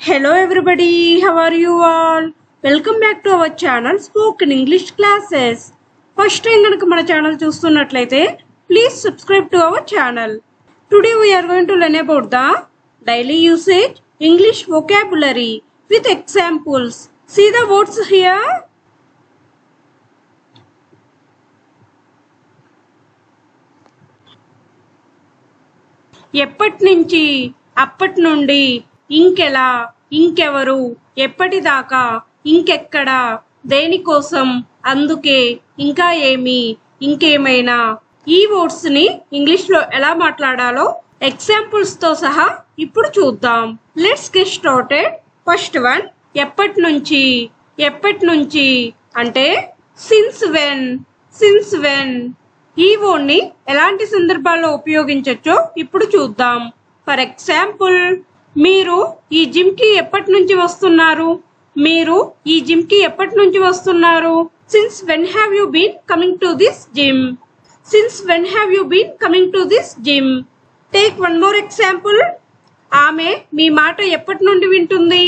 Hello everybody, how are you all? Welcome back to our channel Spoken English Classes. First time ganaka mana channel chustunnatlaite please subscribe to our channel. Today we are going to learn about the daily usage English vocabulary with examples. See the words here. ఎప్పటి నుంచి, అప్పటి నుండి, ఇంకెలా, ఇంకెవరు, ఎప్పటిదాకా, ఇంకెక్కడ, దేనికోసం, అందుకే, ఇంకా ఏమి, ఇంకేమైనా. ఈ వర్డ్స్ ని ఇంగ్లీష్ లో ఎలా మాట్లాడాలో ఎగ్జాంపుల్స్ తో సహా ఇప్పుడు చూద్దాం. Let's get started. First one, ఎప్పటి నుంచి. ఎప్పటి నుంచి అంటే సిన్స్ వెన్. Since when. ఈ వర్డ్ ని ఎలాంటి సందర్భాల్లో ఉపయోగించొచ్చో ఇప్పుడు చూద్దాం. ఫర్ ఎగ్జాంపుల్, మీరు ఈ జిమ్ కి ఎప్పటి నుంచి వస్తున్నారు? మీరు ఈ జిమ్ కి ఎప్పటి నుంచి వస్తున్నారు? Since when have you been coming to this gym? Since when have you been coming to this gym? Take one more example. ఆమె మీ మాట ఎప్పటి నుండి వింటుంది?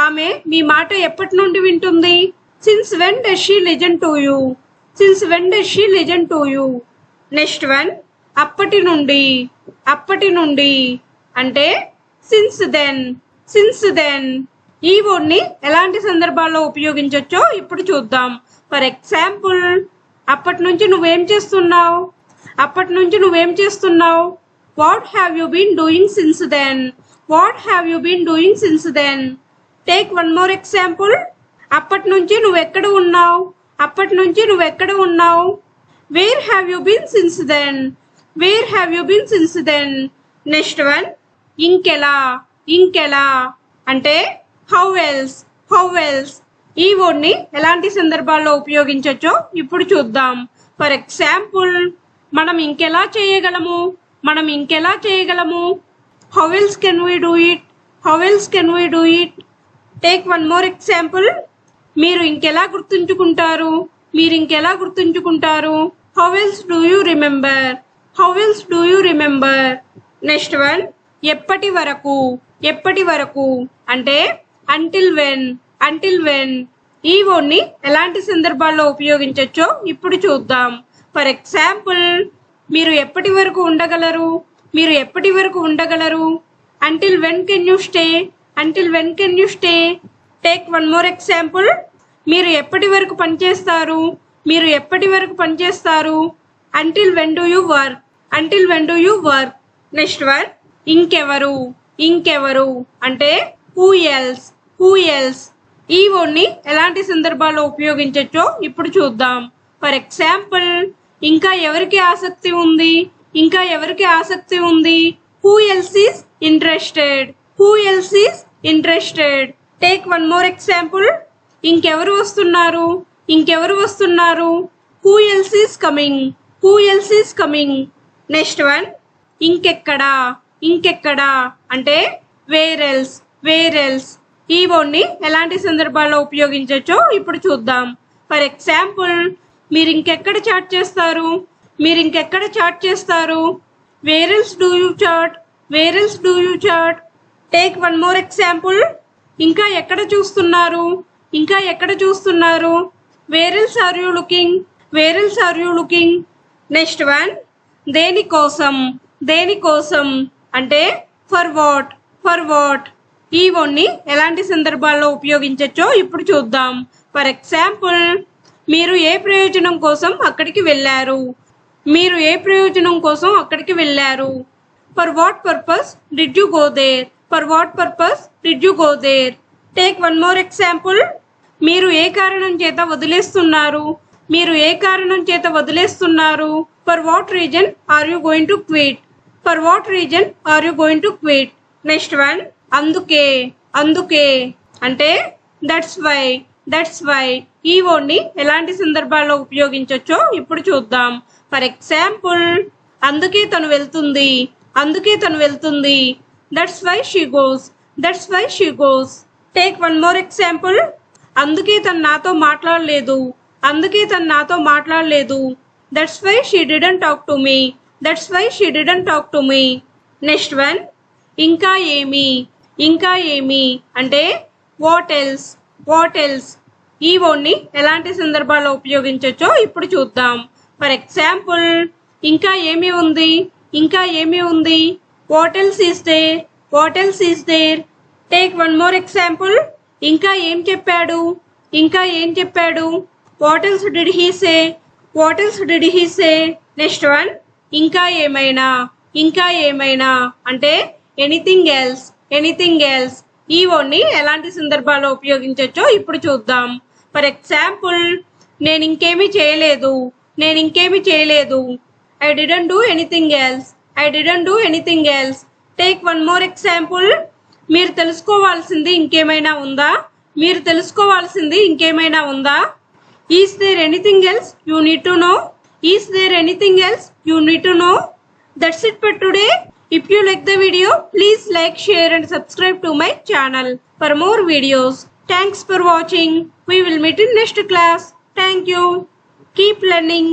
ఆమె మీ మాట ఎప్పటి నుండి వింటుంది? Since when does she listen to you? Since when does she listen to you? Next one, అప్పటి నుండి. అప్పటి నుండి అంటే సిన్స్ దెన్. Since then. ఈ వర్డ్ ని ఎలాంటి సందర్భాల్లో ఉపయోగించొచ్చో ఇప్పుడు చూద్దాం. ఫర్ ఎగ్జాంపుల్, అప్పటి నుంచి నువ్వేం చేస్తున్నావు? అప్పటి నుంచి నువ్వేం చేస్తున్నావు? What have you been doing since then? What have you been doing since then? Take one more example. అప్పటి నుంచి నువ్వెక్కడ ఉన్నావు? అప్పటి నుంచి నువ్వెక్కడ ఉన్నావు? Where have you been since then? Where have you been since then? Next one, ఇంకెలా. ఇంకెలా అంటే how else? How else? ఈ వర్డ్ ని ఎలాంటి సందర్భాల్లో ఉపయోగించొచ్చో ఇప్పుడు చూద్దాం. ఫర్ ఎగ్జాంపుల్, మనం ఇంకెలా చేయగలము? మనం ఇంకెలా చేయగలము? How else can we do it? How else can we do it? Take one more example. మీరు ఇంకెలా గుర్తుంచుకుంటారు? మీరు ఇంకెలా గుర్తుంచుకుంటారు? How else do you remember? How else do you remember? Next one, ఎప్పటి వరకు. ఎప్పటి వరకు అంటే until when. Until when. ఈ వర్డ్ ని ఎలాంటి సందర్భాల్లో ఉపయోగించొచ్చో ఇప్పుడు చూద్దాం. ఫర్ ఎగ్జాంపుల్, మీరు ఎప్పటి వరకు ఉండగలరు? మీరు ఎప్పటి వరకు ఉండగలరు? Until when can you stay? Until when can you stay? Take one more example. మీరు ఎప్పటి వరకు పనిచేస్తారు? మీరు ఎప్పటి వరకు పనిచేస్తారు? Until when do you work? Until when do you work? Next one, ఇంకెవరు. ఇంకెవరు అంటే who else. Who else. ఈ వర్డ్ ని ఎలాంటి సందర్భాల్లో ఉపయోగించొచ్చో ఇప్పుడు చూద్దాం. ఫర్ ఎగ్జాంపుల్, ఇంకా ఎవరికి ఆసక్తి ఉంది? ఇంకా ఎవరికి ఆసక్తి ఉంది? Who else is interested? Who else is interested? Take one more example. ఇంకెవరు వస్తున్నారు? ఇంకెవరు వస్తున్నారు? Who else is coming? Who else is coming? Next one, ఇంకెక్కడ. ఇంకెక్కడ అంటే where else. Where else. ఈ వర్డ్ ని ఎలాంటి సందర్భాల్లో ఉపయోగించొచ్చో ఇప్పుడు చూద్దాం. ఫర్ ఎగ్జాంపుల్, మీరు ఇంకెక్కడ చాట్ చేస్తారు? మీరు ఇంకెక్కడ చాట్ చేస్తారు? Where else do you chat? Where else do you chat? Take one more example. ఇంకా ఎక్కడ చూస్తున్నారు? ఇంకా ఎక్కడ చూస్తున్నారు? Where else are you looking? Where else are you looking? Next one, దేనికోసం. దేనికోసం అంటే for what. For what. ఈ వర్డ్ ని ఎలాంటి సందర్భాల్లో ఉపయోగించొచ్చో ఇప్పుడు చూద్దాం. ఫర్ ఎగ్జాంపుల్, మీరు ఏ ప్రయోజనం కోసం అక్కడికి వెళ్ళారు? మీరు ఏ ప్రయోజనం కోసం అక్కడికి వెళ్ళారు? For what purpose did you go there? For what purpose did you go there? Take one more example. మీరు ఏ కారణం చేత వదిలేస్తున్నారు? మీరు ఏ కారణం చేత వదిలేస్తున్నారు? For what reason are you going to quit? For what reason are you going to quit? Next one, అందుకే. అందుకే అంటే that's why. That's why. ఈ వర్డ్ ని ఎలాంటి సందర్భాల్లో ఉపయోగించొచ్చో ఇప్పుడు చూద్దాం. ఫర్ ఎగ్జాంపుల్, అందుకే తను వెళ్తుంది. అందుకే తను వెళ్తుంది. That's why she goes. That's why she goes. Take one more example. అందుకే తను నాతో మాట్లాడలేదు. అందుకే తను నాతో మాట్లాడలేదు. That's why she didn't talk to me. That's why she didn't talk to me. Next one, ఇంకా ఏమి. ఇంకా ఏమి అంటే వాట్ ఎల్స్, వాట్ ఎల్స్. ఈ వర్డ్ని ఎలాంటి సందర్భాల్లో ఉపయోగించవచ్చో ఇప్పుడు చూద్దాం. ఫర్ ఎగ్జాంపుల్, ఇంకా ఏమి ఉంది, ఇంకా ఏమి ఉంది. What else is there, what else is there. Take one more example. ఇంకా ఏం చెప్పాడు, ఇంకా ఏం చెప్పాడు. What else did he say, what else did he say. Next one, ఇంకా ఏమైనా, ఇంకా ఏమైనా అంటే ఎనీథింగ్ ఎల్స్, ఎనీథింగ్ ఎల్స్. ఈ వర్డ్ని ఎలాంటి సందర్భాల్లో ఉపయోగించవచ్చో ఇప్పుడు చూద్దాం. ఫర్ ఎగ్జాంపుల్, నేను ఇంకేమీ చేయలేదు, నేను ఇంకేమీ చేయలేదు. I didn't do anything else, I didn't do anything else. Take one more example. మీరు తెలుసుకోవాల్సింది ఇంకేమైనా ఉందా, మీరు తెలుసుకోవాల్సింది ఇంకేమైనా ఉందా. Is there anything else you need to know, is there anything else you need to know. That's it for today. If you like the video, please like, share and subscribe to my channel for more videos. Thanks for watching. We will meet in next class. Thank you. Keep learning.